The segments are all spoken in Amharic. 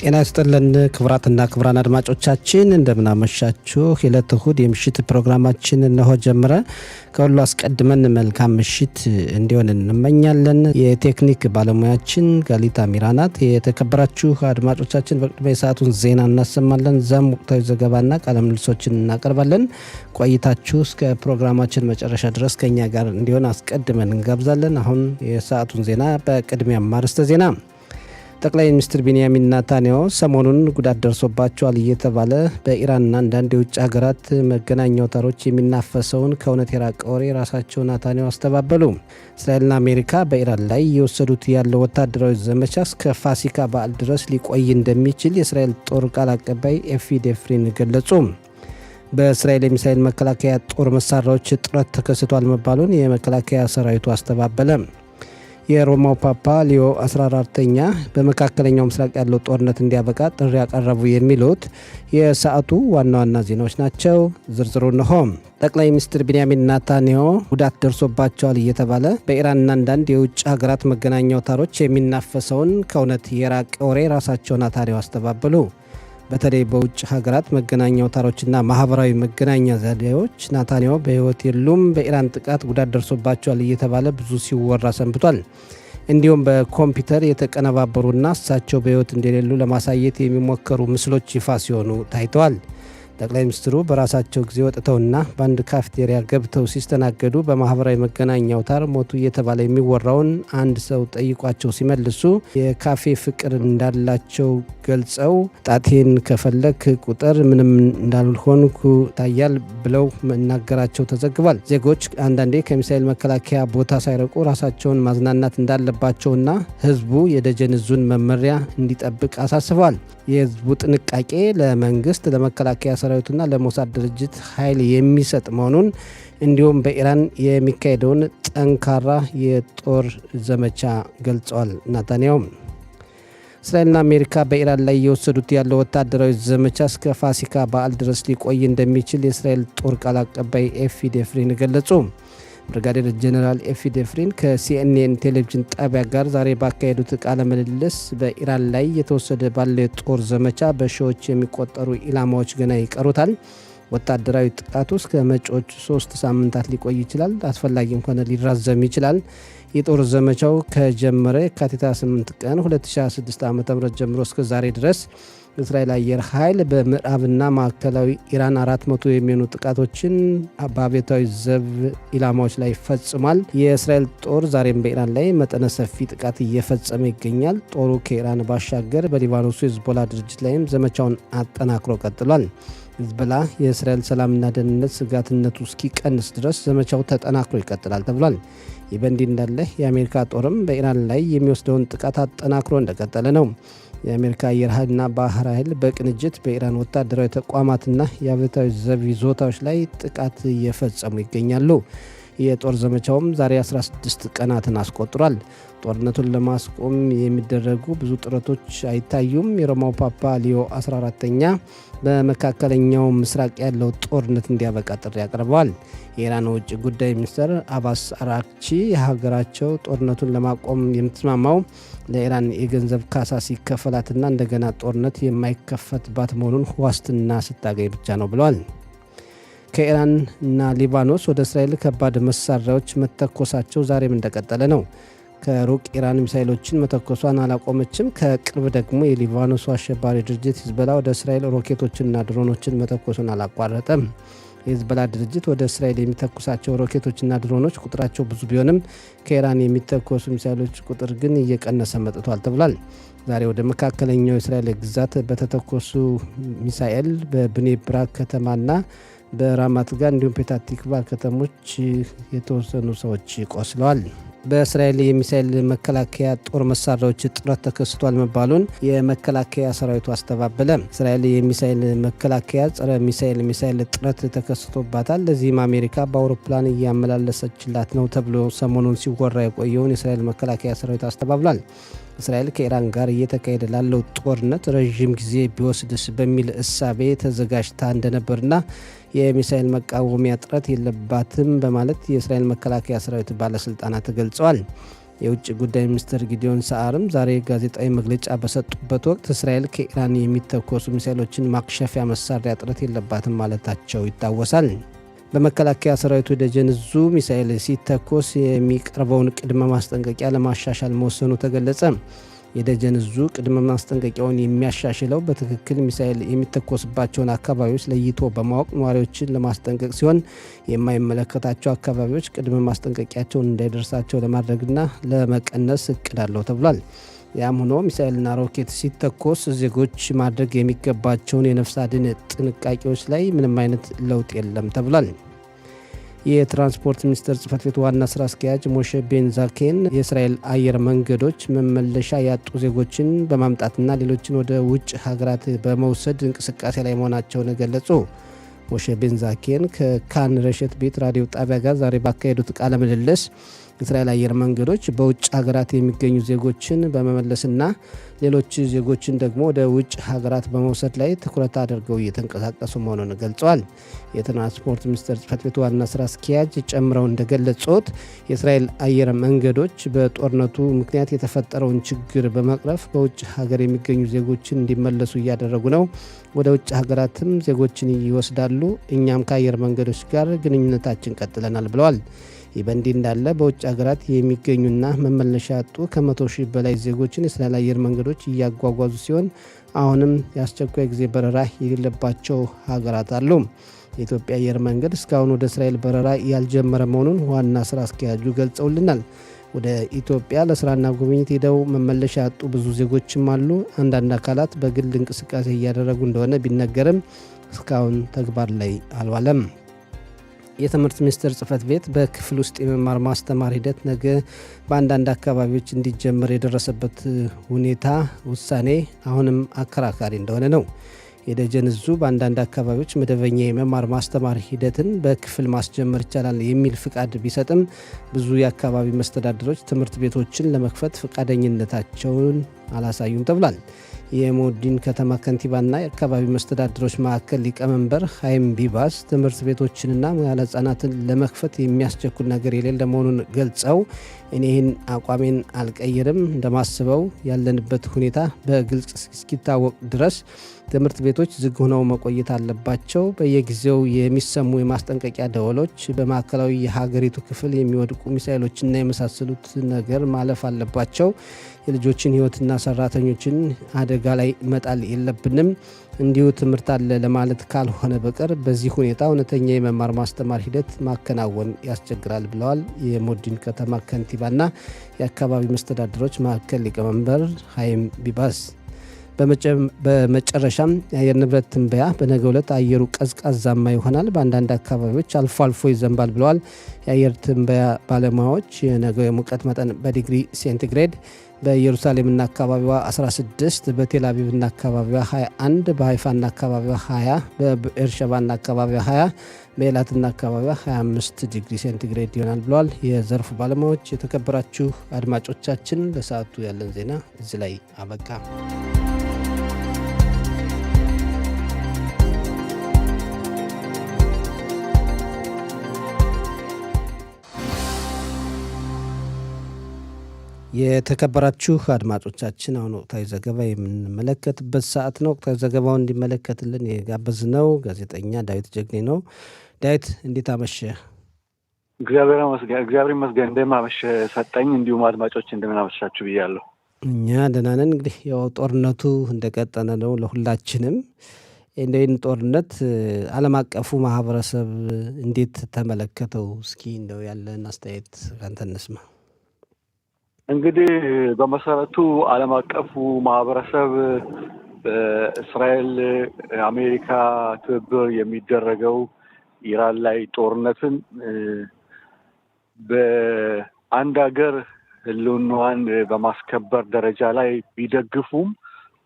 ጤና ይስጥልን ክቡራትና ክቡራን አድማጮቻችን እንደምን አመሻችሁ። የዕለተ እሁድ የምሽት ፕሮግራማችን እነሆ ጀመረ። ከሁሉ አስቀድመን መልካም ምሽት እንዲሆን እንመኛለን። የቴክኒክ ባለሙያችን ጋሊታ ሚራናት። የተከበራችሁ አድማጮቻችን በቅድሚያ የሰዓቱን ዜና እናሰማለን። ዛም ወቅታዊ ዘገባና ቃለ ምልልሶችን እናቀርባለን። ቆይታችሁ እስከ ፕሮግራማችን መጨረሻ ድረስ ከኛ ጋር እንዲሆን አስቀድመን እንጋብዛለን። አሁን የሰዓቱን ዜና በቅድሚያ ማርስተ ዜና። ጠቅላይ ሚኒስትር ቤንያሚን ኔታንያሁ ሰሞኑን ጉዳት ደርሶባቸዋል እየተባለ በኢራንና አንዳንድ የውጭ ሀገራት መገናኛ አውታሮች የሚናፈሰውን ከእውነት የራቀ ወሬ ራሳቸው ኔታንያሁ አስተባበሉ። እስራኤልና አሜሪካ በኢራን ላይ እየወሰዱት ያለው ወታደራዊ ዘመቻ እስከ ፋሲካ በዓል ድረስ ሊቆይ እንደሚችል የእስራኤል ጦር ቃል አቀባይ ኤፊ ዴፍሪን ገለጹ። በእስራኤል የሚሳኤል መከላከያ ጦር መሳሪያዎች እጥረት ተከስቷል መባሉን የመከላከያ ሰራዊቱ አስተባበለ። የሮማው ፓፓ ሊዮ 14ኛ በመካከለኛው ምስራቅ ያለው ጦርነት እንዲያበቃ ጥሪ ያቀረቡ የሚሉት የሰዓቱ ዋና ዋና ዜናዎች ናቸው። ዝርዝሩ እንሆ። ጠቅላይ ሚኒስትር ቤንያሚን ኔታንያሁ ጉዳት ደርሶባቸዋል እየተባለ በኢራንና አንዳንድ የውጭ ሀገራት መገናኛ አውታሮች የሚናፈሰውን ከእውነት የራቀ ወሬ ራሳቸው ኔታንያሁ አስተባበሉ። በተለይ በውጭ ሀገራት መገናኛ አውታሮችና ማህበራዊ መገናኛ ዘዴዎች ኔታንያሁ በሕይወት የሉም፣ በኢራን ጥቃት ጉዳት ደርሶባቸዋል እየተባለ ብዙ ሲወራ ሰንብቷል። እንዲሁም በኮምፒውተር የተቀነባበሩና እሳቸው በሕይወት እንደሌሉ ለማሳየት የሚሞከሩ ምስሎች ይፋ ሲሆኑ ታይተዋል። ጠቅላይ ሚኒስትሩ በራሳቸው ጊዜ ወጥተውና በአንድ ካፍቴሪያ ገብተው ሲስተናገዱ በማህበራዊ መገናኛ አውታር ሞቱ እየተባለ የሚወራውን አንድ ሰው ጠይቋቸው ሲመልሱ የካፌ ፍቅር እንዳላቸው ገልጸው ጣቴን ከፈለክ ቁጥር ምንም እንዳልሆንኩ ታያል ብለው መናገራቸው ተዘግቧል። ዜጎች አንዳንዴ ከሚሳኤል መከላከያ ቦታ ሳይረቁ ራሳቸውን ማዝናናት እንዳለባቸውና ህዝቡ የደጀን ዕዙን መመሪያ እንዲጠብቅ አሳስበዋል። የህዝቡ ጥንቃቄ ለመንግስት፣ ለመከላከያ ሰራዊቱና ለሞሳድ ድርጅት ኃይል የሚሰጥ መሆኑን እንዲሁም በኢራን የሚካሄደውን ጠንካራ የጦር ዘመቻ ገልጸዋል። ኔታንያሁ እስራኤልና አሜሪካ በኢራን ላይ እየወሰዱት ያለው ወታደራዊ ዘመቻ እስከ ፋሲካ በዓል ድረስ ሊቆይ እንደሚችል የእስራኤል ጦር ቃል አቀባይ ኤፊ ዴፍሪን ገለጹ። ብርጋዴር ጀነራል ኤፊ ዴፍሪን ከሲኤንኤን ቴሌቪዥን ጣቢያ ጋር ዛሬ ባካሄዱት ቃለ ምልልስ በኢራን ላይ የተወሰደ ባለው የጦር ዘመቻ በሺዎች የሚቆጠሩ ኢላማዎች ገና ይቀሩታል። ወታደራዊ ጥቃቱ እስከ መጪዎቹ 3 ሳምንታት ሊቆይ ይችላል፣ አስፈላጊም ከሆነ ሊራዘም ይችላል። የጦር ዘመቻው ከጀመረ የካቲት 8 ቀን 2026 ዓ.ም ጀምሮ እስከ ዛሬ ድረስ እስራኤል አየር ኃይል በምዕራብና ማዕከላዊ ኢራን 400 የሚሆኑ ጥቃቶችን በአብዮታዊ ዘብ ኢላማዎች ላይ ፈጽሟል። የእስራኤል ጦር ዛሬም በኢራን ላይ መጠነ ሰፊ ጥቃት እየፈጸመ ይገኛል። ጦሩ ከኢራን ባሻገር በሊባኖሱ ሂዝቦላ ድርጅት ላይም ዘመቻውን አጠናክሮ ቀጥሏል። ሂዝቦላ የእስራኤል ሰላምና ደህንነት ስጋትነቱ እስኪቀንስ ድረስ ዘመቻው ተጠናክሮ ይቀጥላል ተብሏል። ይህ በእንዲህ እንዳለ የአሜሪካ ጦርም በኢራን ላይ የሚወስደውን ጥቃት አጠናክሮ እንደቀጠለ ነው። የአሜሪካ አየር ኃይልና ባህር ኃይል በቅንጅት በኢራን ወታደራዊ ተቋማትና የአብዮታዊ ዘብ ይዞታዎች ላይ ጥቃት እየፈጸሙ ይገኛሉ። የጦር ዘመቻውም ዛሬ 16 ቀናትን አስቆጥሯል። ጦርነቱን ለማስቆም የሚደረጉ ብዙ ጥረቶች አይታዩም። የሮማው ፓፓ ሊዮ 14ኛ በመካከለኛው ምስራቅ ያለው ጦርነት እንዲያበቃ ጥሪ አቅርበዋል። የኢራን ውጭ ጉዳይ ሚኒስትር አባስ አራክቺ የሀገራቸው ጦርነቱን ለማቆም የምትስማማው ለኢራን የገንዘብ ካሳ ሲከፈላትና እንደገና ጦርነት የማይከፈትባት መሆኑን ዋስትና ስታገኝ ብቻ ነው ብለዋል። ከኢራን እና ሊባኖስ ወደ እስራኤል ከባድ መሳሪያዎች መተኮሳቸው ዛሬም እንደቀጠለ ነው። ከሩቅ ኢራን ሚሳኤሎችን መተኮሷን አላቆመችም። ከቅርብ ደግሞ የሊባኖሱ አሸባሪ ድርጅት ሂዝቦላ ወደ እስራኤል ሮኬቶችንና ድሮኖችን መተኮሱን አላቋረጠም። የሂዝቦላ ድርጅት ወደ እስራኤል የሚተኩሳቸው ሮኬቶችና ድሮኖች ቁጥራቸው ብዙ ቢሆንም ከኢራን የሚተኮሱ ሚሳኤሎች ቁጥር ግን እየቀነሰ መጥቷል ተብሏል። ዛሬ ወደ መካከለኛው የእስራኤል ግዛት በተተኮሱ ሚሳኤል በብኔ ብራክ ከተማና በራማት ጋር እንዲሁም ፔታቲክቫ ከተሞች የተወሰኑ ሰዎች ቆስለዋል። በእስራኤል የሚሳኤል መከላከያ ጦር መሳሪያዎች እጥረት ተከስቷል መባሉን የመከላከያ ሰራዊቱ አስተባበለ። እስራኤል የሚሳኤል መከላከያ ጸረ ሚሳኤል እጥረት ተከስቶባታል። ለዚህም አሜሪካ በአውሮፕላን እያመላለሰችላት ነው ተብሎ ሰሞኑን ሲወራ የቆየውን የእስራኤል መከላከያ ሰራዊት አስተባብሏል። እስራኤል ከኢራን ጋር እየተካሄደ ላለው ጦርነት ረዥም ጊዜ ቢወስድስ በሚል እሳቤ ተዘጋጅታ እንደነበርና የሚሳኤል መቃወሚያ ጥረት የለባትም በማለት የእስራኤል መከላከያ ሰራዊት ባለስልጣናት ገልጸዋል። የውጭ ጉዳይ ሚኒስትር ጊዲዮን ሰዓርም ዛሬ ጋዜጣዊ መግለጫ በሰጡበት ወቅት እስራኤል ከኢራን የሚተኮሱ ሚሳኤሎችን ማክሸፊያ መሳሪያ እጥረት የለባትም ማለታቸው ይታወሳል። በመከላከያ ሰራዊቱ ደጀን ዕዙ ሚሳኤል ሲተኮስ የሚቀርበውን ቅድመ ማስጠንቀቂያ ለማሻሻል መወሰኑ ተገለጸ። የደጀን ዕዙ ቅድመ ማስጠንቀቂያውን የሚያሻሽለው በትክክል ሚሳኤል የሚተኮስባቸውን አካባቢዎች ለይቶ በማወቅ ነዋሪዎችን ለማስጠንቀቅ ሲሆን የማይመለከታቸው አካባቢዎች ቅድመ ማስጠንቀቂያቸውን እንዳይደርሳቸው ለማድረግና ለመቀነስ እቅድ አለው ተብሏል። ያም ሆኖ ሚሳኤልና ሮኬት ሲተኮስ ዜጎች ማድረግ የሚገባቸውን የነፍስ አድን ጥንቃቄዎች ላይ ምንም አይነት ለውጥ የለም ተብሏል። የትራንስፖርት ሚኒስቴር ጽሕፈት ቤት ዋና ስራ አስኪያጅ ሞሼ ቤንዛኬን የእስራኤል አየር መንገዶች መመለሻ ያጡ ዜጎችን በማምጣትና ሌሎችን ወደ ውጭ ሀገራት በመውሰድ እንቅስቃሴ ላይ መሆናቸውን ገለጹ። ሞሼ ቤንዛኬን ከካን ረሸት ቤት ራዲዮ ጣቢያ ጋር ዛሬ ባካሄዱት ቃለ ምልልስ እስራኤል አየር መንገዶች በውጭ ሀገራት የሚገኙ ዜጎችን በመመለስና ሌሎች ዜጎችን ደግሞ ወደ ውጭ ሀገራት በመውሰድ ላይ ትኩረት አድርገው እየተንቀሳቀሱ መሆኑን ገልጸዋል። የትራንስፖርት ሚኒስቴር ጽሕፈት ቤት ዋና ስራ አስኪያጅ ጨምረው እንደገለጹት የእስራኤል አየር መንገዶች በጦርነቱ ምክንያት የተፈጠረውን ችግር በመቅረፍ በውጭ ሀገር የሚገኙ ዜጎችን እንዲመለሱ እያደረጉ ነው። ወደ ውጭ ሀገራትም ዜጎችን ይወስዳሉ። እኛም ከአየር መንገዶች ጋር ግንኙነታችን ቀጥለናል ብለዋል። ይህ በእንዲህ እንዳለ በውጭ ሀገራት የሚገኙና መመለሻ ያጡ ከ100 ሺህ በላይ ዜጎችን የእስራኤል አየር መንገዶች እያጓጓዙ ሲሆን አሁንም የአስቸኳይ ጊዜ በረራ የሌለባቸው ሀገራት አሉ። የኢትዮጵያ አየር መንገድ እስካሁን ወደ እስራኤል በረራ ያልጀመረ መሆኑን ዋና ስራ አስኪያጁ ገልጸውልናል። ወደ ኢትዮጵያ ለስራና ጉብኝት ሄደው መመለሻ ያጡ ብዙ ዜጎችም አሉ። አንዳንድ አካላት በግል እንቅስቃሴ እያደረጉ እንደሆነ ቢነገርም እስካሁን ተግባር ላይ አልዋለም። የትምህርት ሚኒስቴር ጽሕፈት ቤት በክፍል ውስጥ የመማር ማስተማር ሂደት ነገ በአንዳንድ አካባቢዎች እንዲጀመር የደረሰበት ሁኔታ ውሳኔ አሁንም አከራካሪ እንደሆነ ነው። የደጀን ዕዙ በአንዳንድ አካባቢዎች መደበኛ የመማር ማስተማር ሂደትን በክፍል ማስጀመር ይቻላል የሚል ፍቃድ ቢሰጥም ብዙ የአካባቢ መስተዳድሮች ትምህርት ቤቶችን ለመክፈት ፈቃደኝነታቸውን አላሳዩም ተብሏል። የሞዲን ከተማ ከንቲባና የአካባቢ መስተዳድሮች ማዕከል ሊቀመንበር ሀይም ቢባስ ትምህርት ቤቶችንና መዋዕለ ሕጻናትን ለመክፈት የሚያስቸኩል ነገር የሌለ መሆኑን ገልጸው እኔ ይህን አቋሜን አልቀይርም፣ እንደማስበው ያለንበት ሁኔታ በግልጽ እስኪታወቅ ድረስ ትምህርት ቤቶች ዝግ ሆነው መቆየት አለባቸው። በየጊዜው የሚሰሙ የማስጠንቀቂያ ደወሎች በማዕከላዊ የሀገሪቱ ክፍል የሚወድቁ ሚሳኤሎችና የመሳሰሉት ነገር ማለፍ አለባቸው። የልጆችን ሕይወትና ሰራተኞችን አደጋ ላይ መጣል የለብንም። እንዲሁ ትምህርት አለ ለማለት ካልሆነ በቀር በዚህ ሁኔታ እውነተኛ የመማር ማስተማር ሂደት ማከናወን ያስቸግራል ብለዋል። የሞዲን ከተማ ከንቲባና የአካባቢ መስተዳድሮች ማዕከል ሊቀመንበር ሀይም ቢባስ። በመጨረሻም የአየር ንብረት ትንበያ በነገው ዕለት አየሩ ቀዝቃዛማ ይሆናል፣ በአንዳንድ አካባቢዎች አልፎ አልፎ ይዘንባል ብለዋል። የአየር ትንበያ ባለሙያዎች የነገው የሙቀት መጠን በዲግሪ ሴንቲግሬድ በኢየሩሳሌምና አካባቢዋ 16፣ በቴል አቪቭና አካባቢዋ 21፣ በሃይፋና አካባቢዋ 20፣ በኤርሸባና አካባቢዋ 20፣ በኤላትና አካባቢዋ 25 ዲግሪ ሴንቲግሬድ ይሆናል ብለዋል የዘርፉ ባለሙያዎች። የተከበራችሁ አድማጮቻችን ለሰዓቱ ያለን ዜና እዚህ ላይ አበቃ። የተከበራችሁ አድማጮቻችን አሁን ወቅታዊ ዘገባ የምንመለከትበት ሰዓት ነው። ወቅታዊ ዘገባውን እንዲመለከትልን የጋበዝነው ጋዜጠኛ ዳዊት ጀግኔ ነው። ዳዊት እንዴት አመሸ? እግዚአብሔር ይመስገን። እንደምን አመሸ ሰጠኝ። እንዲሁም አድማጮች እንደምን አመሻችሁ ብያለሁ። እኛ ደህና ነን። እንግዲህ ያው ጦርነቱ እንደቀጠለ ነው ለሁላችንም። እንደይን ጦርነት ዓለም አቀፉ ማህበረሰብ እንዴት ተመለከተው? እስኪ እንደው ያለን አስተያየት ካንተ እንስማ። እንግዲህ በመሰረቱ ዓለም አቀፉ ማህበረሰብ በእስራኤል አሜሪካ ትብብር የሚደረገው ኢራን ላይ ጦርነትን በአንድ ሀገር ህልውናዋን በማስከበር ደረጃ ላይ ቢደግፉም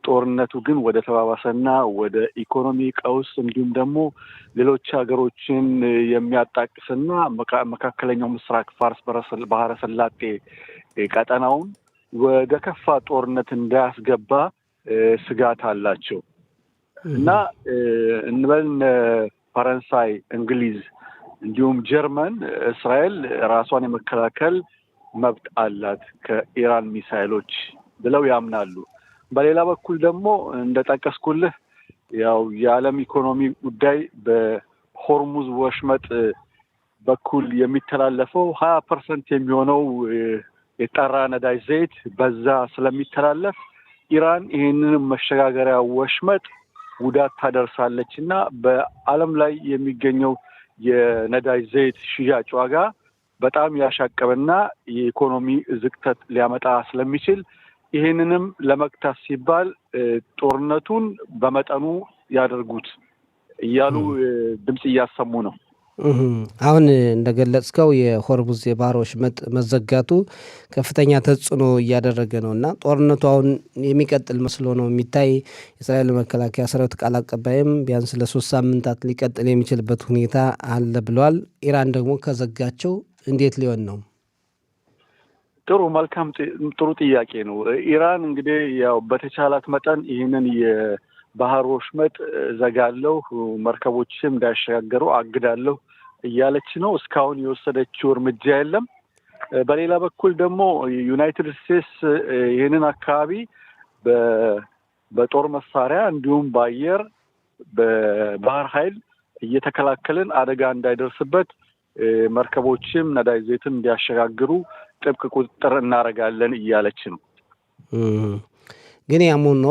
ጦርነቱ ግን ወደ ተባባሰና ወደ ኢኮኖሚ ቀውስ እንዲሁም ደግሞ ሌሎች ሀገሮችን የሚያጣቅስና መካከለኛው ምስራቅ ፋርስ ባህረ ሰላጤ ቀጠናውን ወደ ከፋ ጦርነት እንዳያስገባ ስጋት አላቸው እና እንበል ፈረንሳይ፣ እንግሊዝ እንዲሁም ጀርመን እስራኤል ራሷን የመከላከል መብት አላት ከኢራን ሚሳኤሎች ብለው ያምናሉ። በሌላ በኩል ደግሞ እንደጠቀስኩልህ ያው የዓለም ኢኮኖሚ ጉዳይ በሆርሙዝ ወሽመጥ በኩል የሚተላለፈው 20% የሚሆነው የጠራ ነዳጅ ዘይት በዛ ስለሚተላለፍ ኢራን ይህንን መሸጋገሪያ ወሽመጥ ጉዳት ታደርሳለች እና በዓለም ላይ የሚገኘው የነዳጅ ዘይት ሽያጭ ዋጋ በጣም ያሻቀበና የኢኮኖሚ ዝቅጠት ሊያመጣ ስለሚችል ይህንንም ለመክታት ሲባል ጦርነቱን በመጠኑ ያደርጉት እያሉ ድምጽ እያሰሙ ነው። አሁን እንደገለጽከው የሆርሙዝ የባህር ወሽመጥ መዘጋቱ ከፍተኛ ተጽዕኖ እያደረገ ነው እና ጦርነቱ አሁን የሚቀጥል መስሎ ነው የሚታይ። የእስራኤል መከላከያ ሰራዊት ቃል አቀባይም ቢያንስ ለ3 ሳምንታት ሊቀጥል የሚችልበት ሁኔታ አለ ብለዋል። ኢራን ደግሞ ከዘጋቸው እንዴት ሊሆን ነው? ጥሩ ጥያቄ ነው። ኢራን እንግዲህ ያው በተቻላት መጠን ይህንን የባህር ወሽመጥ ዘጋለሁ፣ መርከቦችም እንዳያሸጋገሩ አግዳለሁ እያለች ነው። እስካሁን የወሰደችው እርምጃ የለም። በሌላ በኩል ደግሞ ዩናይትድ ስቴትስ ይህንን አካባቢ በጦር መሳሪያ እንዲሁም በአየር በባህር ኃይል እየተከላከልን አደጋ እንዳይደርስበት መርከቦችም ነዳጅ ዘይትን እንዲያሸጋግሩ ጥብቅ ቁጥጥር እናደርጋለን እያለች ነው። ግን ያም ሆኖ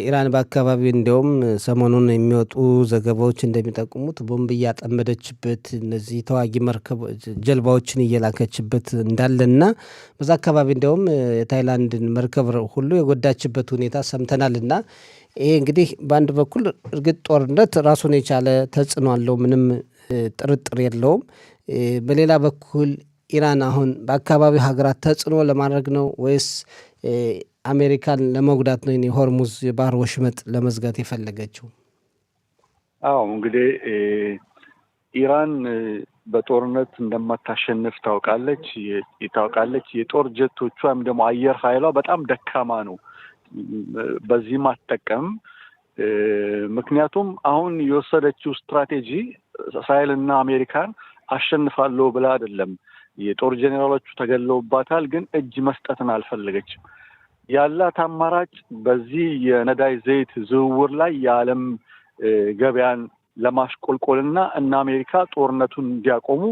ኢራን በአካባቢው እንዲያውም ሰሞኑን የሚወጡ ዘገባዎች እንደሚጠቁሙት ቦምብ እያጠመደችበት እነዚህ ተዋጊ መርከቦች ጀልባዎችን እየላከችበት እንዳለና በዛ አካባቢ እንዲያውም የታይላንድን መርከብ ሁሉ የጎዳችበት ሁኔታ ሰምተናልና ይሄ እንግዲህ በአንድ በኩል እርግጥ ጦርነት ራሱን የቻለ ተጽዕኖ አለው፣ ምንም ጥርጥር የለውም። በሌላ በኩል ኢራን አሁን በአካባቢው ሀገራት ተጽዕኖ ለማድረግ ነው ወይስ አሜሪካን ለመጉዳት ነው የሆርሙዝ የባህር ወሽመጥ ለመዝጋት የፈለገችው? አዎ እንግዲህ ኢራን በጦርነት እንደማታሸንፍ ታውቃለች። የጦር ጀቶቿ ወይም ደግሞ አየር ኃይሏ በጣም ደካማ ነው። በዚህም አትጠቀምም። ምክንያቱም አሁን የወሰደችው ስትራቴጂ እስራኤልና አሜሪካን አሸንፋለሁ ብላ አይደለም። የጦር ጄኔራሎቹ ተገለውባታል፣ ግን እጅ መስጠትን አልፈለገችም። ያላት አማራጭ በዚህ የነዳጅ ዘይት ዝውውር ላይ የዓለም ገበያን ለማሽቆልቆልና እና አሜሪካ ጦርነቱን እንዲያቆሙ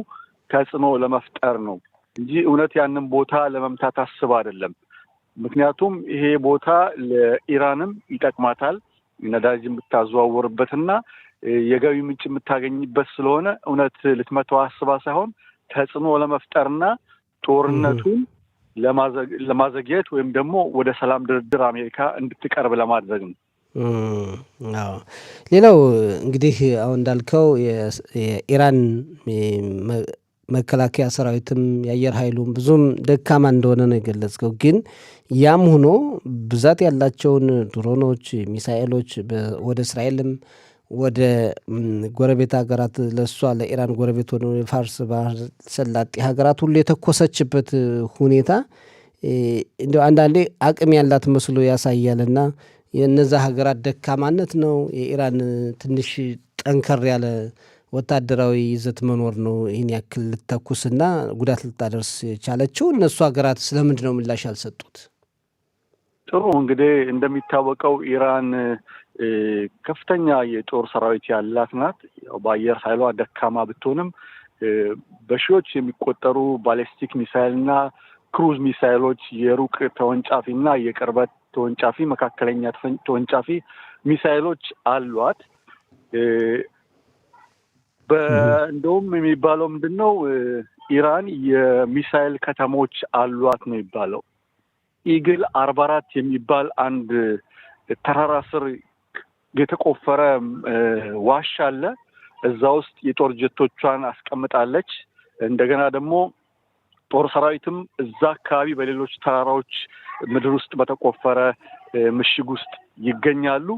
ተጽዕኖ ለመፍጠር ነው እንጂ እውነት ያንን ቦታ ለመምታት አስባ አይደለም። ምክንያቱም ይሄ ቦታ ለኢራንም ይጠቅማታል፣ ነዳጅ የምታዘዋውርበትና የገቢ ምንጭ የምታገኝበት ስለሆነ እውነት ልትመታው አስባ ሳይሆን ተጽዕኖ ለመፍጠርና ጦርነቱን ለማዘግየት ወይም ደግሞ ወደ ሰላም ድርድር አሜሪካ እንድትቀርብ ለማድረግ ነው። ሌላው እንግዲህ አሁን እንዳልከው የኢራን መከላከያ ሰራዊትም የአየር ኃይሉም ብዙም ደካማ እንደሆነ ነው የገለጽከው። ግን ያም ሆኖ ብዛት ያላቸውን ድሮኖች፣ ሚሳኤሎች ወደ እስራኤልም ወደ ጎረቤት ሀገራት ለእሷ ለኢራን ጎረቤት ሆነ የፋርስ ባህረ ሰላጤ ሀገራት ሁሉ የተኮሰችበት ሁኔታ እንዲያው አንዳንዴ አቅም ያላት መስሎ ያሳያልና የእነዛ ሀገራት ደካማነት ነው የኢራን ትንሽ ጠንከር ያለ ወታደራዊ ይዘት መኖር ነው ይህን ያክል ልተኩስና ጉዳት ልታደርስ የቻለችው? እነሱ ሀገራት ስለምንድን ነው ምላሽ ያልሰጡት? ጥሩ እንግዲህ እንደሚታወቀው ኢራን ከፍተኛ የጦር ሰራዊት ያላት ናት። በአየር ኃይሏ ደካማ ብትሆንም በሺዎች የሚቆጠሩ ባሊስቲክ ሚሳይልና ክሩዝ ሚሳይሎች፣ የሩቅ ተወንጫፊና የቅርበት ተወንጫፊ፣ መካከለኛ ተወንጫፊ ሚሳይሎች አሏት። እንደውም የሚባለው ምንድነው ኢራን የሚሳይል ከተሞች አሏት ነው የሚባለው። ኢግል 44 የሚባል አንድ ተራራ ስር የተቆፈረ ዋሻ አለ። እዛ ውስጥ የጦር ጀቶቿን አስቀምጣለች። እንደገና ደግሞ ጦር ሰራዊትም እዛ አካባቢ በሌሎች ተራራዎች ምድር ውስጥ በተቆፈረ ምሽግ ውስጥ ይገኛሉ።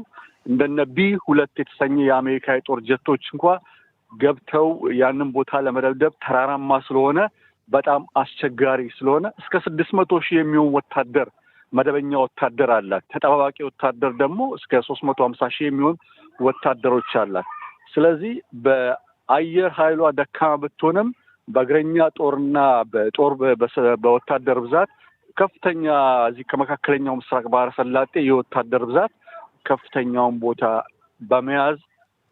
እንደነ B2 የተሰኘ የአሜሪካ የጦር ጀቶች እንኳን ገብተው ያንን ቦታ ለመደብደብ ተራራማ ስለሆነ በጣም አስቸጋሪ ስለሆነ እስከ 600,000 የሚሆን ወታደር መደበኛ ወታደር አላት። ተጠባባቂ ወታደር ደግሞ እስከ 350,000 የሚሆን ወታደሮች አላት። ስለዚህ በአየር ኃይሏ ደካማ ብትሆንም በእግረኛ ጦርና በወታደር ብዛት ከፍተኛ እዚህ ከመካከለኛው ምስራቅ ባህረ ሰላጤ የወታደር ብዛት ከፍተኛውን ቦታ በመያዝ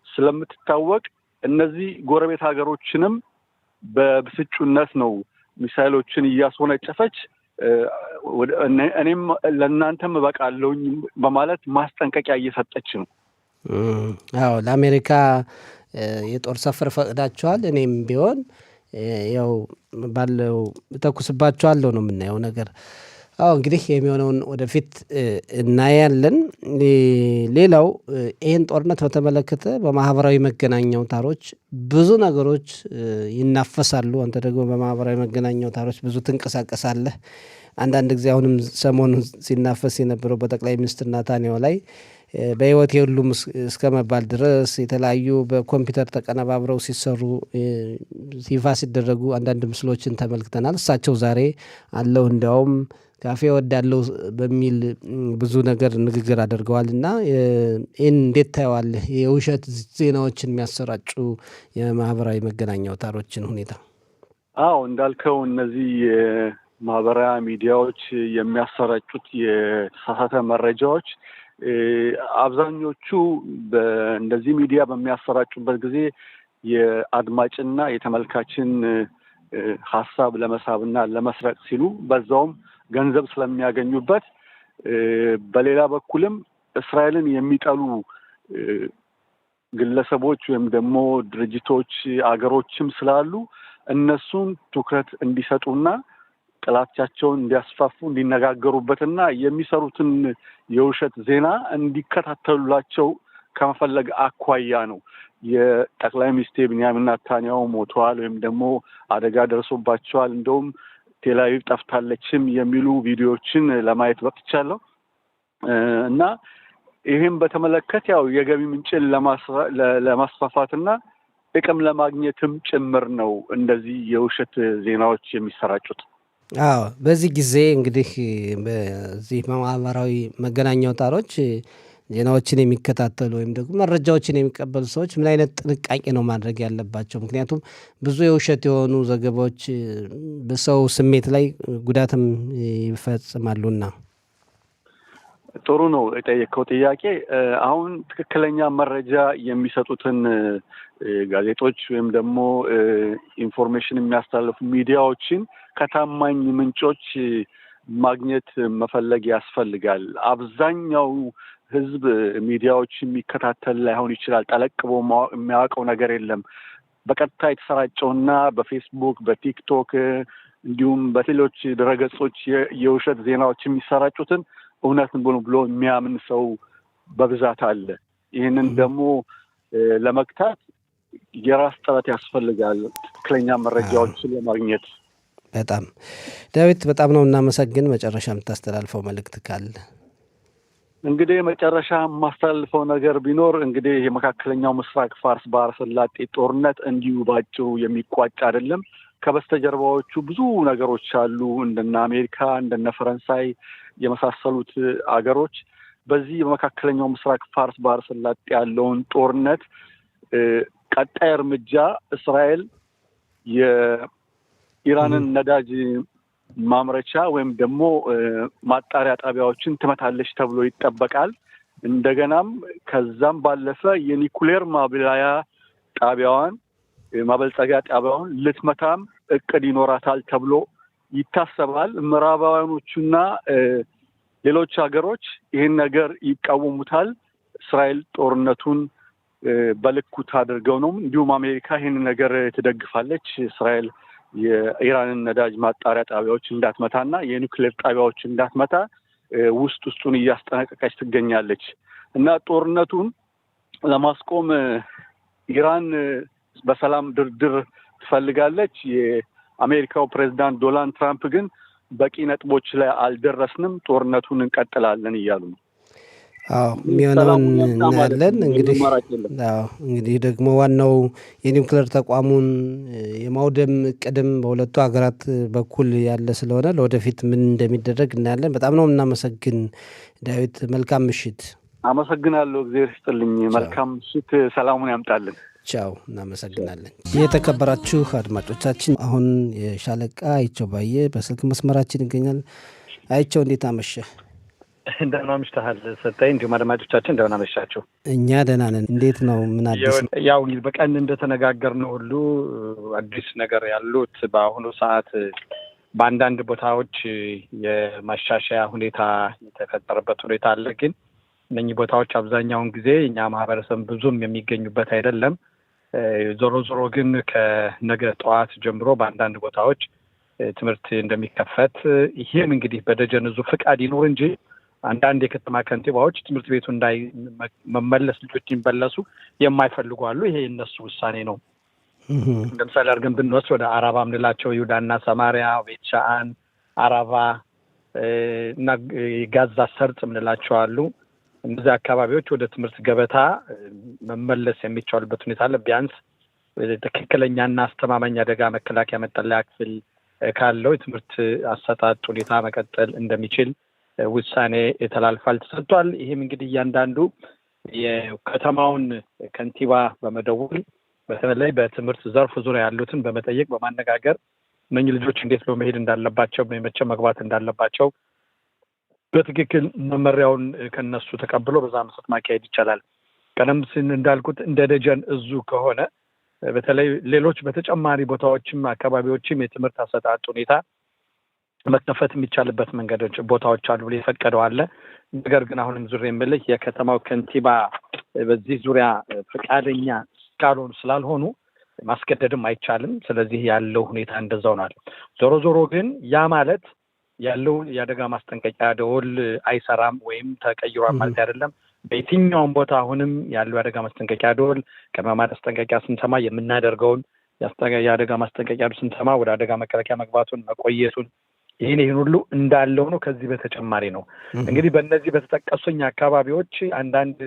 ስለምትታወቅ እነዚህ ጎረቤት ሀገሮችንም በብስጩነት ነው ሚሳይሎችን እያስወነጨፈች እኔም ለእናንተም እበቃለሁኝ በማለት ማስጠንቀቂያ እየሰጠች ነው። አዎ ለአሜሪካ የጦር ሰፈር ፈቅዳቸዋል። እኔም ቢሆን ያው ባለው ተኩስባቸዋለሁ ነው የምናየው ነገር። አዎ እንግዲህ የሚሆነውን ወደፊት እናያለን። ሌላው ይህን ጦርነት በተመለከተ በማህበራዊ መገናኛ አውታሮች ብዙ ነገሮች ይናፈሳሉ። አንተ ደግሞ በማህበራዊ መገናኛ አውታሮች ብዙ ትንቀሳቀሳለህ። አንዳንድ ጊዜ አሁንም ሰሞኑን ሲናፈስ የነበረው በጠቅላይ ሚኒስትር ናታንያሁ ላይ በህይወት የሉም እስከ መባል ድረስ የተለያዩ በኮምፒውተር ተቀነባብረው ሲሰሩ ይፋ ሲደረጉ አንዳንድ ምስሎችን ተመልክተናል። እሳቸው ዛሬ አለው እንዲያውም ካፌ ወዳለው በሚል ብዙ ነገር ንግግር አድርገዋል። እና ይህን እንዴት ታየዋለህ? የውሸት ዜናዎችን የሚያሰራጩ የማህበራዊ መገናኛ አውታሮችን ሁኔታ። አዎ እንዳልከው እነዚህ ማህበራዊ ሚዲያዎች የሚያሰራጩት የተሳሳተ መረጃዎች አብዛኞቹ እንደዚህ ሚዲያ በሚያሰራጩበት ጊዜ የአድማጭና የተመልካችን ሀሳብ ለመሳብና ለመስረቅ ሲሉ በዛውም ገንዘብ ስለሚያገኙበት፣ በሌላ በኩልም እስራኤልን የሚጠሉ ግለሰቦች ወይም ደግሞ ድርጅቶች አገሮችም ስላሉ እነሱን ትኩረት እንዲሰጡና ጥላቻቸውን እንዲያስፋፉ እንዲነጋገሩበትና የሚሰሩትን የውሸት ዜና እንዲከታተሉላቸው ከመፈለግ አኳያ ነው። የጠቅላይ ሚኒስትር ቤንያሚን ኔታንያሁ ሞተዋል ወይም ደግሞ አደጋ ደርሶባቸዋል፣ እንደውም ቴልአቪቭ ጠፍታለችም የሚሉ ቪዲዮዎችን ለማየት በቅቻለሁ። እና ይህም በተመለከተ ያው የገቢ ምንጭን ለማስፋፋትና ጥቅም ለማግኘትም ጭምር ነው እንደዚህ የውሸት ዜናዎች የሚሰራጩት። አዎ በዚህ ጊዜ እንግዲህ በዚህ ማህበራዊ መገናኛ አውታሮች ዜናዎችን የሚከታተሉ ወይም ደግሞ መረጃዎችን የሚቀበሉ ሰዎች ምን አይነት ጥንቃቄ ነው ማድረግ ያለባቸው? ምክንያቱም ብዙ የውሸት የሆኑ ዘገባዎች በሰው ስሜት ላይ ጉዳትም ይፈጽማሉና። ጥሩ ነው የጠየቀው ጥያቄ። አሁን ትክክለኛ መረጃ የሚሰጡትን ጋዜጦች ወይም ደግሞ ኢንፎርሜሽን የሚያስተላልፉ ሚዲያዎችን ከታማኝ ምንጮች ማግኘት መፈለግ ያስፈልጋል። አብዛኛው ህዝብ ሚዲያዎች የሚከታተል ላይሆን ይችላል። ጠለቅ ብሎ የሚያውቀው ነገር የለም። በቀጥታ የተሰራጨውና በፌስቡክ፣ በቲክቶክ እንዲሁም በሌሎች ድረገጾች የውሸት ዜናዎች የሚሰራጩትን እውነት ብሎ የሚያምን ሰው በብዛት አለ። ይህንን ደግሞ ለመግታት የራስ ጥረት ያስፈልጋል፣ ትክክለኛ መረጃዎችን ለማግኘት። በጣም ዳዊት፣ በጣም ነው እናመሰግን። መጨረሻ የምታስተላልፈው መልእክት ካለ? እንግዲህ መጨረሻ የማስተላልፈው ነገር ቢኖር እንግዲህ የመካከለኛው ምስራቅ ፋርስ ባህረ ሰላጤ ጦርነት እንዲሁ ባጭሩ የሚቋጭ አይደለም። ከበስተጀርባዎቹ ብዙ ነገሮች አሉ። እንደነ አሜሪካ፣ እንደነ ፈረንሳይ የመሳሰሉት አገሮች በዚህ በመካከለኛው ምስራቅ ፋርስ ባህረ ሰላጤ ያለውን ጦርነት ቀጣይ እርምጃ እስራኤል የኢራንን ነዳጅ ማምረቻ ወይም ደግሞ ማጣሪያ ጣቢያዎችን ትመታለች ተብሎ ይጠበቃል። እንደገናም ከዛም ባለፈ የኒኩሌር ማብላያ ጣቢያዋን ማበልጸጊያ ጣቢያውን ልትመታም እቅድ ይኖራታል ተብሎ ይታሰባል። ምዕራባውያኖቹና ሌሎች ሀገሮች ይህን ነገር ይቃወሙታል። እስራኤል ጦርነቱን በልኩ ታድርገው ነው። እንዲሁም አሜሪካ ይህን ነገር ትደግፋለች። እስራኤል የኢራንን ነዳጅ ማጣሪያ ጣቢያዎች እንዳትመታና የኒውክሌር ጣቢያዎች እንዳትመታ ውስጡን እያስጠነቀቀች ትገኛለች። እና ጦርነቱን ለማስቆም ኢራን በሰላም ድርድር ትፈልጋለች። የአሜሪካው ፕሬዝዳንት ዶናልድ ትራምፕ ግን በቂ ነጥቦች ላይ አልደረስንም፣ ጦርነቱን እንቀጥላለን እያሉ ነው። አዎ የሚሆነውን እናያለን። እንግዲህ ደግሞ ዋናው የኒውክሌር ተቋሙን የማውደም እቅድም በሁለቱ ሀገራት በኩል ያለ ስለሆነ ለወደፊት ምን እንደሚደረግ እናያለን። በጣም ነው እናመሰግን ዳዊት። መልካም ምሽት። አመሰግናለሁ። እግዚአብሔር ይስጥልኝ። መልካም ምሽት። ሰላሙን ያምጣልን። ቻው፣ እናመሰግናለን። የተከበራችሁ አድማጮቻችን አሁን የሻለቃ አይቸው ባየ በስልክ መስመራችን ይገኛል። አይቸው እንዴት አመሸ? እንደምን አምሽተሃል ሰጠኝ። እንዲሁም አድማጮቻችን እንደምን አመሻችሁ? እኛ ደህና ነን። እንዴት ነው? ምን አዲስ? ያው እንግዲህ በቀን እንደተነጋገርነው ሁሉ አዲስ ነገር ያሉት በአሁኑ ሰዓት በአንዳንድ ቦታዎች የማሻሻያ ሁኔታ የተፈጠረበት ሁኔታ አለ። ግን እነኚህ ቦታዎች አብዛኛውን ጊዜ እኛ ማህበረሰብ ብዙም የሚገኙበት አይደለም። ዞሮ ዞሮ ግን ከነገ ጠዋት ጀምሮ በአንዳንድ ቦታዎች ትምህርት እንደሚከፈት ይህም እንግዲህ በደጀን ዙ ፍቃድ ይኖር እንጂ አንዳንድ የከተማ ከንቲባዎች ትምህርት ቤቱ እንዳይመለስ ልጆች ይመለሱ የማይፈልጉ አሉ። ይሄ የነሱ ውሳኔ ነው። ለምሳሌ አድርገን ብንወስድ ወደ አራባ ምንላቸው ይሁዳና ሰማሪያ፣ ቤት ሻአን፣ አራባ እና ጋዛ ሰርጥ ምንላቸው አሉ። እነዚህ አካባቢዎች ወደ ትምህርት ገበታ መመለስ የሚቻልበት ሁኔታ አለ። ቢያንስ ትክክለኛና አስተማማኝ አደጋ መከላከያ መጠለያ ክፍል ካለው የትምህርት አሰጣጥ ሁኔታ መቀጠል እንደሚችል ውሳኔ ተላልፏል፣ ተሰጥቷል። ይህም እንግዲህ እያንዳንዱ የከተማውን ከንቲባ በመደወል በተለይ በትምህርት ዘርፍ ዙሪያ ያሉትን በመጠየቅ በማነጋገር እነኚህ ልጆች እንዴት በመሄድ እንዳለባቸው በመቼ መግባት እንዳለባቸው በትክክል መመሪያውን ከነሱ ተቀብሎ በዛ መሰረት ማካሄድ ይቻላል። ቀደም ሲል እንዳልኩት እንደ ደጀን እዙ ከሆነ በተለይ ሌሎች በተጨማሪ ቦታዎችም አካባቢዎችም የትምህርት አሰጣጥ ሁኔታ መከፈት የሚቻልበት መንገዶች ቦታዎች አሉ ብሎ የፈቀደው አለ። ነገር ግን አሁንም ዙሪያ የምልህ የከተማው ከንቲባ በዚህ ዙሪያ ፈቃደኛ እስካልሆኑ ስላልሆኑ ማስገደድም አይቻልም። ስለዚህ ያለው ሁኔታ እንደዛው ነው። ዞሮ ዞሮ ግን ያ ማለት ያለው የአደጋ ማስጠንቀቂያ ደወል አይሰራም ወይም ተቀይሯል ማለት አይደለም። በየትኛውም ቦታ አሁንም ያለው የአደጋ ማስጠንቀቂያ ደወል ቅድመ ማስጠንቀቂያ ስንሰማ የምናደርገውን የአደጋ ማስጠንቀቂያ ስንሰማ ወደ አደጋ መከላከያ መግባቱን መቆየቱን ይህን ሁሉ እንዳለው ነው። ከዚህ በተጨማሪ ነው እንግዲህ በእነዚህ በተጠቀሱኝ አካባቢዎች አንዳንድ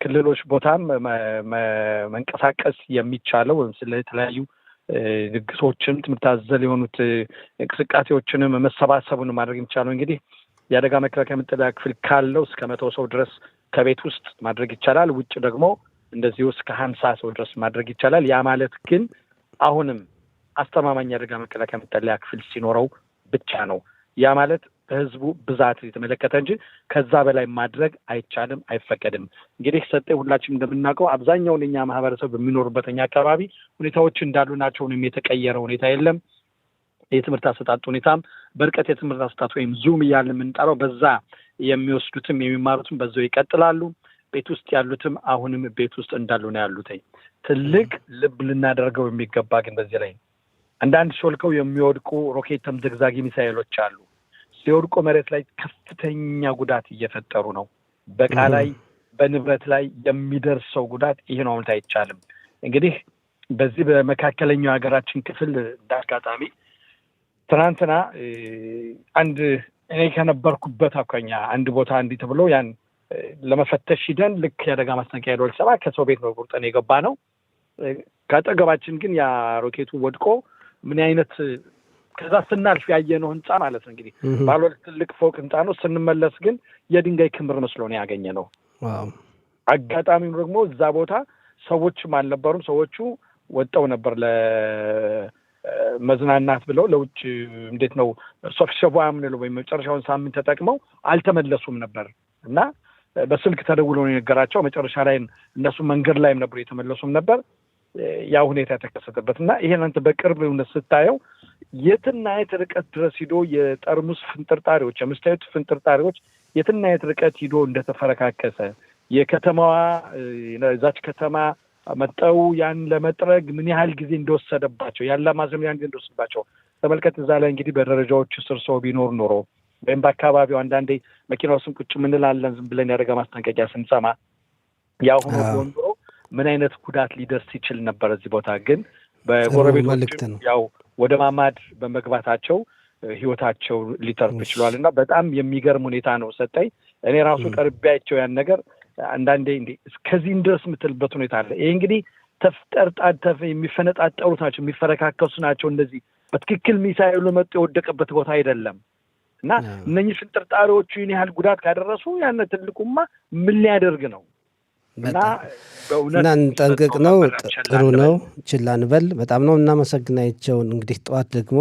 ክልሎች ቦታም መንቀሳቀስ የሚቻለው ስለተለያዩ ድግሶችም ትምህርት አዘል የሆኑት እንቅስቃሴዎችንም መሰባሰቡን ማድረግ የሚቻለው እንግዲህ የአደጋ መከላከያ መጠለያ ክፍል ካለው እስከ 100 ሰው ድረስ ከቤት ውስጥ ማድረግ ይቻላል። ውጭ ደግሞ እንደዚሁ እስከ 50 ሰው ድረስ ማድረግ ይቻላል። ያ ማለት ግን አሁንም አስተማማኝ የአደጋ መከላከያ መጠለያ ክፍል ሲኖረው ብቻ ነው። ያ ማለት በህዝቡ ብዛት የተመለከተ እንጂ ከዛ በላይ ማድረግ አይቻልም፣ አይፈቀድም። እንግዲህ ሰጠ ሁላችንም እንደምናውቀው አብዛኛውን የኛ ማህበረሰብ በሚኖርበትኛ አካባቢ ሁኔታዎች እንዳሉ ናቸው። ምንም የተቀየረ ሁኔታ የለም። የትምህርት አሰጣጥ ሁኔታም በርቀት የትምህርት አሰጣጥ ወይም ዙም እያልን የምንጠራው በዛ የሚወስዱትም የሚማሩትም በዛው ይቀጥላሉ። ቤት ውስጥ ያሉትም አሁንም ቤት ውስጥ እንዳሉ ነው ያሉት። ትልቅ ልብ ልናደርገው የሚገባ ግን በዚህ ላይ አንዳንድ ሾልከው የሚወድቁ ሮኬት ተምዘግዛጊ ሚሳኤሎች አሉ። ሲወድቁ መሬት ላይ ከፍተኛ ጉዳት እየፈጠሩ ነው። በቃ ላይ በንብረት ላይ የሚደርሰው ጉዳት ይሄ ነው ማለት አይቻልም። እንግዲህ በዚህ በመካከለኛው ሀገራችን ክፍል እንዳጋጣሚ ትናንትና አንድ እኔ ከነበርኩበት አኳያ አንድ ቦታ እንዲህ ተብሎ ያን ለመፈተሽ ሂደን ልክ የአደጋ ማስጠንቀቂያ ደወል ሰማ ከሰው ቤት ነው ቁርጠን የገባ ነው። ከአጠገባችን ግን ያ ሮኬቱ ወድቆ ምን አይነት ከዛ ስናልፍ ያየነው ህንጻ ማለት ነው እንግዲህ ባለ ትልቅ ፎቅ ህንጻ ነው። ስንመለስ ግን የድንጋይ ክምር መስሎ ነው ያገኘነው። አጋጣሚው ደግሞ እዛ ቦታ ሰዎችም አልነበሩም። ሰዎቹ ወጣው ነበር ለመዝናናት ብለው ለውጭ እንዴት ነው ሶፍሸቦ አምነው ወይ መጨረሻውን ሳምንት ተጠቅመው አልተመለሱም ነበር እና በስልክ ተደውሎ ነው የነገራቸው። መጨረሻ ላይ እነሱ መንገድ ላይም ነበር የተመለሱም ነበር። ያ ሁኔታ ተከሰተበት እና ይሄን አንተ በቅርብ ስታየው የትና የት ርቀት ድረስ ሂዶ የጠርሙስ ፍንጥርጣሪዎች የመስታወት ፍንጥርጣሪዎች የትና የት ርቀት ሂዶ እንደተፈረካከሰ የከተማዋ እዛች ከተማ መጣው ያን ለመጥረግ ምን ያህል ጊዜ እንደወሰደባቸው ያለ ማዘም ያን ጊዜ እንደወሰደባቸው ተመልከት። እዛ ላይ እንግዲህ በደረጃዎች ስር ሰው ቢኖር ኖሮ ወይም በአካባቢው አንዳንዴ መኪናው ስም ቁጭ ምንላለን ዝም ብለን ያደረገ ማስጠንቀቂያ ስንሰማ ያው ሆኖ ኖሮ ምን አይነት ጉዳት ሊደርስ ይችል ነበር። እዚህ ቦታ ግን በጎረቤቶች ያው ወደ ማማድ በመግባታቸው ህይወታቸው ሊተርፍ ይችላል እና በጣም የሚገርም ሁኔታ ነው ሰጠኝ። እኔ ራሱ ቀርቤያቸው ያን ነገር አንዳንዴ እንዴ እስከዚህም ድረስ የምትልበት ሁኔታ አለ። ይሄ እንግዲህ ተፍጠርጣድ የሚፈነጣጠሩት ናቸው፣ የሚፈረካከሱ ናቸው። እንደዚህ በትክክል ሚሳኤሉ መጥቶ የወደቀበት ቦታ አይደለም እና እነኚህ ፍንጥርጣሪዎቹ ይህን ያህል ጉዳት ካደረሱ ያን ትልቁማ ምን ሊያደርግ ነው? እና በእውነት እና እንጠንቅቅ ነው። ጥሩ ነው። ችላ እንበል። በጣም ነው እናመሰግናቸው። እንግዲህ ጠዋት ደግሞ